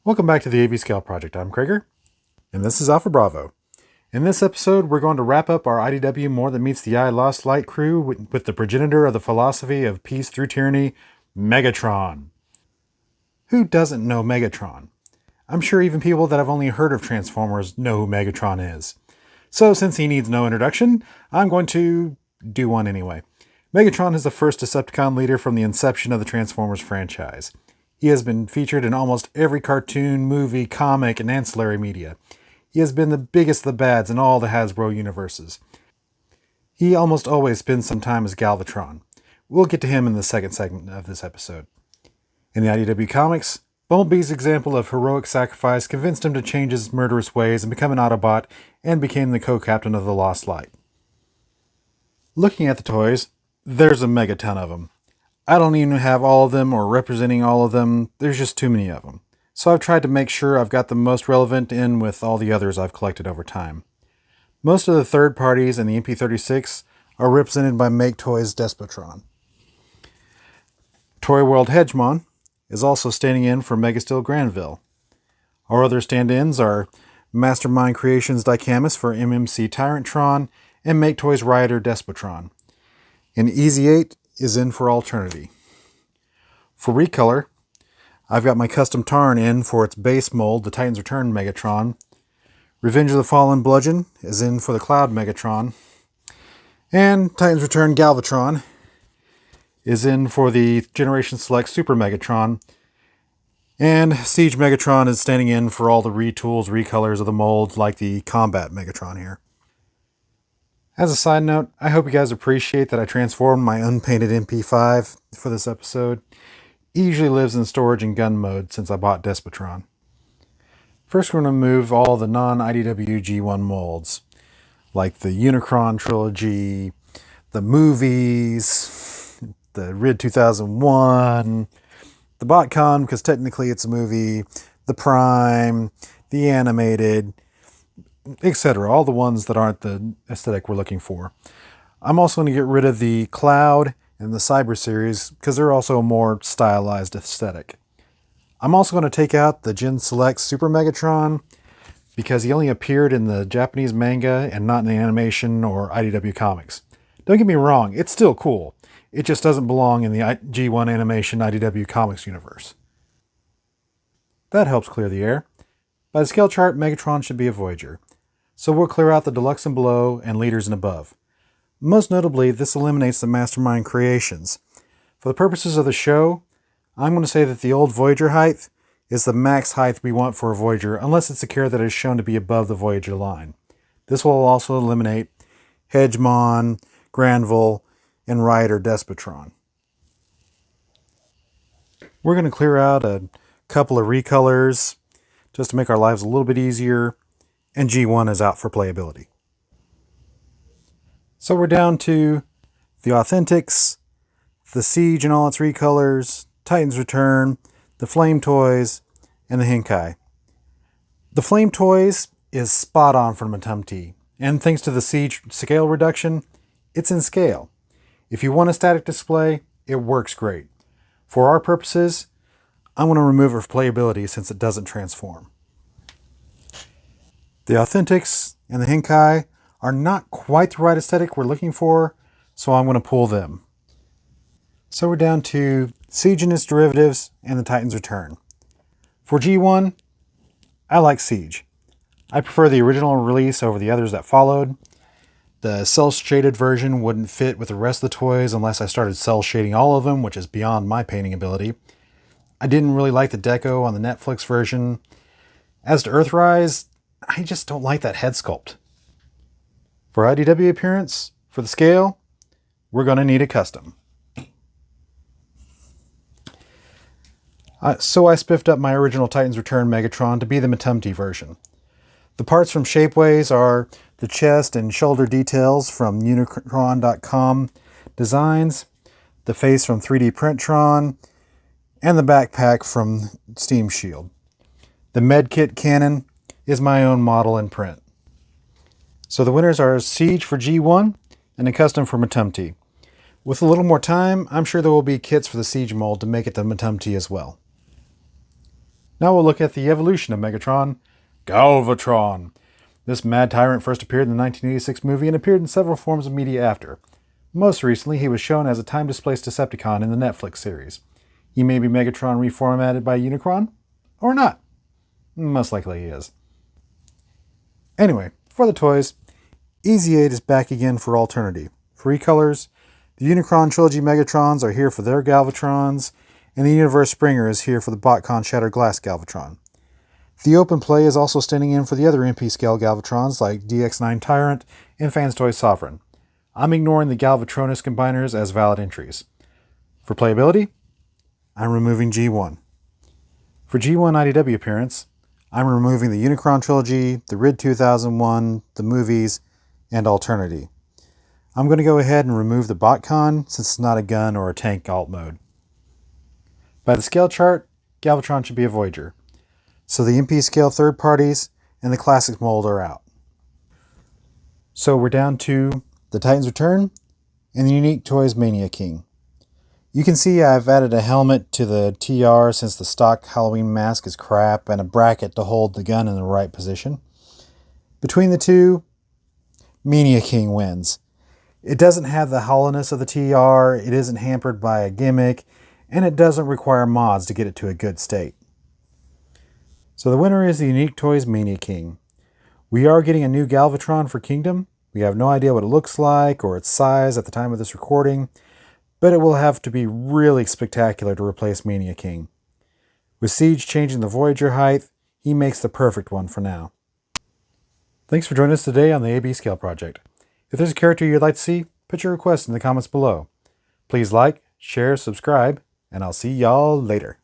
Welcome back to the AV Scale Project. I'm Krager, and this is Alpha Bravo. In this episode, we're going to wrap up our IDW More Than Meets the Eye Lost Light crew with the progenitor of the philosophy of peace through tyranny, Megatron. Who doesn't know Megatron? I'm sure even people that have only heard of Transformers know who Megatron is. So since he needs no introduction, I'm going to do one anyway. Megatron is the first Decepticon leader from the inception of the Transformers franchise. He has been featured in almost every cartoon, movie, comic, and ancillary media. He has been the biggest of the bads in all the Hasbro universes. He almost always spends some time as Galvatron. We'll get to him in the second segment of this episode. In the IDW comics, Bumblebee's example of heroic sacrifice convinced him to change his murderous ways and become an Autobot, and became the co-captain of the Lost Light. Looking at the toys, there's a megaton of them. I don't even have all of them or representing all of them. There's just too many of them. So I've tried to make sure I've got the most relevant in with all the others I've collected over time. Most of the third parties in the MP36 are represented by Make Toys Despotron. Toy World Hegemon is also standing in for Megasteel Granville. Our other stand-ins are Mastermind Creations Dicamus for MMC Tyrantron and Make Toys Rioter Despotron. And Easy 8 is in for Alternity. For recolor, I've got my custom Tarn in for its base mold, the Titans Return Megatron. Revenge of the Fallen Bludgeon is in for the Cloud Megatron. And Titans Return Galvatron is in for the Generation Select Super Megatron. And Siege Megatron is standing in for all the retools, recolors of the mold, like the Combat Megatron here. As a side note, I hope you guys appreciate that I transformed my unpainted MP5 for this episode. He usually lives in storage and gun mode since I bought Despotron. First, we're going to move all the non-IDW G1 molds, like the Unicron trilogy, the movies, the RID 2001, the BotCon, because technically it's a movie, the Prime, the animated, etc. All the ones that aren't the aesthetic we're looking for. I'm also going to get rid of the Cloud and the Cyber series because they're also a more stylized aesthetic. I'm also going to take out the Gen Select Super Megatron because he only appeared in the Japanese manga and not in the animation or IDW comics. Don't get me wrong, it's still cool. It just doesn't belong in the G1 animation IDW comics universe. That helps clear the air. By the scale chart, Megatron should be a Voyager. So we'll clear out the Deluxe and Below and Leaders and Above. Most notably, this eliminates the Mastermind Creations. For the purposes of the show, I'm going to say that the old Voyager height is the max height we want for a Voyager, unless it's secure that it is shown to be above the Voyager line. This will also eliminate Hegemon, Granville, and Rioter Despotron. We're going to clear out a couple of recolors just to make our lives a little bit easier, and G1 is out for playability. So we're down to the Authentics, the Siege and all its recolors, Titans Return, the Flame Toys, and the Henkai. The Flame Toys is spot on for Matumti, and thanks to the Siege scale reduction, it's in scale. If you want a static display, it works great. For our purposes, I'm going to remove it for playability since it doesn't transform. The Authentics and the Henkai are not quite the right aesthetic we're looking for, so I'm going to pull them. So we're down to Siege and its derivatives and the Titans Return. For G1, I like Siege. I prefer the original release over the others that followed. The cel-shaded version wouldn't fit with the rest of the toys unless I started cel-shading all of them, which is beyond my painting ability. I didn't really like the deco on the Netflix version. As to Earthrise, I just don't like that head sculpt. For IDW appearance, for the scale, we're going to need a custom. So I spiffed up my original Titans Return Megatron to be the Matumti version. The parts from Shapeways are the chest and shoulder details from Unicron.com designs, the face from 3D Printtron, and the backpack from Steam Shield. The medkit cannon is my own model in print. So the winners are Siege for G1 and a custom for Matumti. With a little more time, I'm sure there will be kits for the Siege mold to make it the Matumti as well. Now we'll look at the evolution of Megatron, Galvatron. This mad tyrant first appeared in the 1986 movie and appeared in several forms of media after. Most recently, he was shown as a time-displaced Decepticon in the Netflix series. He may be Megatron reformatted by Unicron, or not. Most likely he is. Anyway, for the toys, Easy 8 is back again for Alternity. Free colors, the Unicron Trilogy Megatrons are here for their Galvatrons, and the Universe Springer is here for the BotCon Shattered Glass Galvatron. The Open Play is also standing in for the other MP scale Galvatrons like DX9 Tyrant and Fans Toys Sovereign. I'm ignoring the Galvatronus combiners as valid entries. For playability, I'm removing G1. For G1 IDW appearance, I'm removing the Unicron Trilogy, the RID 2001, the movies, and Alternity. I'm going to go ahead and remove the BotCon since it's not a gun or a tank alt mode. By the scale chart, Galvatron should be a Voyager. So the MP scale third parties and the classic mold are out. So we're down to the Titans Return and the Unique Toys Mania King. You can see I've added a helmet to the TR since the stock Halloween mask is crap and a bracket to hold the gun in the right position. Between the two, Mania King wins. It doesn't have the hollowness of the TR, it isn't hampered by a gimmick, and it doesn't require mods to get it to a good state. So the winner is the Unique Toys Mania King. We are getting a new Galvatron for Kingdom. We have no idea what it looks like or its size at the time of this recording, but it will have to be really spectacular to replace Mania King. With Siege changing the Voyager height, he makes the perfect one for now. Thanks for joining us today on the AB Scale Project. If there's a character you'd like to see, put your request in the comments below. Please like, share, subscribe, and I'll see y'all later.